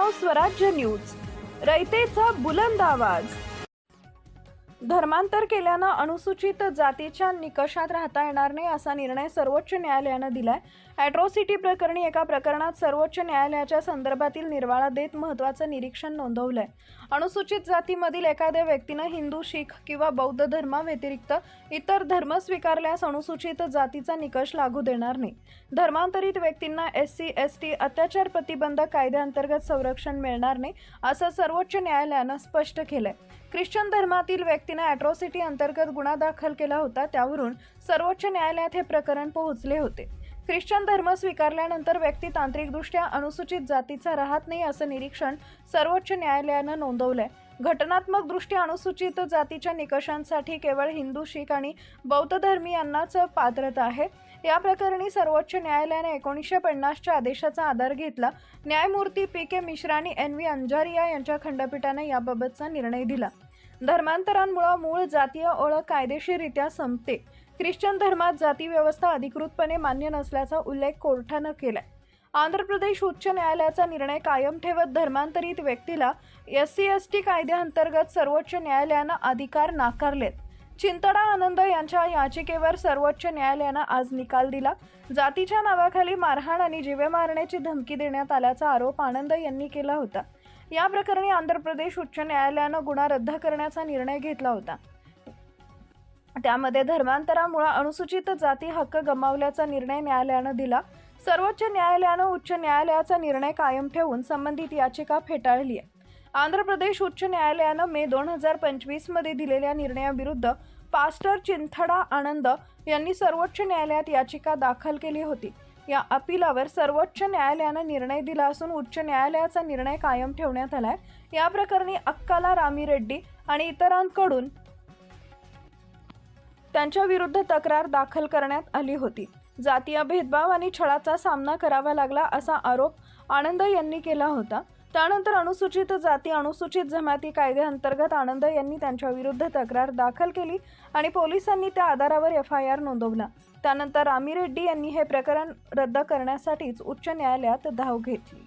नाव स्वराज्य न्यूज. रयतेचा बुलंद आवाज. धर्मांतर केल्यानं अनुसूचित जातीच्या निकषात राहता येणार नाही असा निर्णय सर्वोच्च न्यायालयानं दिलाय. ॲट्रॉसिटी प्रकरणी एका प्रकरणात सर्वोच्च न्यायालयाच्या संदर्भातील निर्वाळा देत महत्त्वाचं निरीक्षण नोंदवलंय. अनुसूचित जातीमधील एखाद्या व्यक्तीनं हिंदू, शीख किंवा बौद्ध धर्माव्यतिरिक्त इतर धर्म स्वीकारल्यास अनुसूचित जातीचा निकष लागू देणार नाही. धर्मांतरित व्यक्तींना SC, ST अत्याचार प्रतिबंधक कायद्याअंतर्गत संरक्षण मिळणार नाही असं सर्वोच्च न्यायालयानं स्पष्ट केलंय. ख्रिश्चन धर्मातील व्यक्तीने ॲट्रॉसिटी अंतर्गत गुन्हा दाखल केला होता, त्यावरून सर्वोच्च न्यायालयात हे प्रकरण पोहोचले होते. ख्रिश्चन धर्म स्वीकारल्यानंतर व्यक्ती तांत्रिकदृष्ट्या अनुसूचित जातीचा राहत नाही असं निरीक्षण सर्वोच्च न्यायालयानं नोंदवलंय. घटनात्मकदृष्ट्या अनुसूचित जातीच्या निकषांसाठी केवळ हिंदू, शीख आणि बौद्ध धर्मीयांनाच पात्रता आहे. या प्रकरणी सर्वोच्च न्यायालयाने 1950च्या आदेशाचा आधार घेतला. न्यायमूर्ती PK मिश्रा आणि NV अंजारिया यांच्या खंडपीठाने याबाबतचा निर्णय दिला. धर्मांतरांमुळे मूळ जातीय ओळख कायदेशीररित्या संपते. ख्रिश्चन धर्मात जाती व्यवस्था अधिकृतपणे मान्य नसल्याचा उल्लेख कोर्टानं केलाय. आंध्र प्रदेश उच्च न्यायालयाचा निर्णय कायम ठेवत धर्मांतरित व्यक्तीला SC, ST कायद्याअंतर्गत सर्वोच्च न्यायालयानं अधिकार नाकारलेत. चिंतडा आनंद यांच्या याचिकेवर सर्वोच्च न्यायालयानं आज निकाल दिला. जातीच्या नावाखाली मारहाण आणि जीवे मारण्याची धमकी देण्यात आल्याचा आरोप आनंद यांनी केला होता. या प्रकरणी आंध्र प्रदेश उच्च न्यायालयानं गुन्हा रद्द करण्याचा निर्णय घेतला होता. त्यामध्ये धर्मांतरामुळे अनुसूचित जाती हक्क गमावल्याचा निर्णय न्यायालयानं दिला. सर्वोच्च न्यायालयानं उच्च न्यायालयाचा निर्णय कायम ठेवून संबंधित याचिका फेटाळली आहे. आंध्र प्रदेश उच्च न्यायालयानं मे 2025 मध्ये दिलेल्या निर्णयाविरुद्ध पास्टर चिंथडा आनंद यांनी सर्वोच्च न्यायालयात याचिका दाखल केली होती. या अपीलावर सर्वोच्च न्यायालयानं निर्णय दिला असून उच्च न्यायालयाचा निर्णय कायम ठेवण्यात आलाय. या प्रकरणी अक्काला रामिरेड्डी आणि इतरांकडून त्यांच्या विरुद्ध तक्रार दाखल करण्यात आली होती. जातीय भेदभाव आणि छळाचा सामना करावा लागला असा आरोप आनंद यांनी केला होता. त्यानंतर अनुसूचित जाती अनुसूचित जमाती कायद्याअंतर्गत आनंद यांनी त्यांच्या विरुद्ध तक्रार दाखल केली आणि पोलिसांनी त्या आधारावर FIR नोंदवला. त्यानंतर रामिरेड्डी यांनी हे प्रकरण रद्द करण्यासाठीच उच्च न्यायालयात धाव घेतली.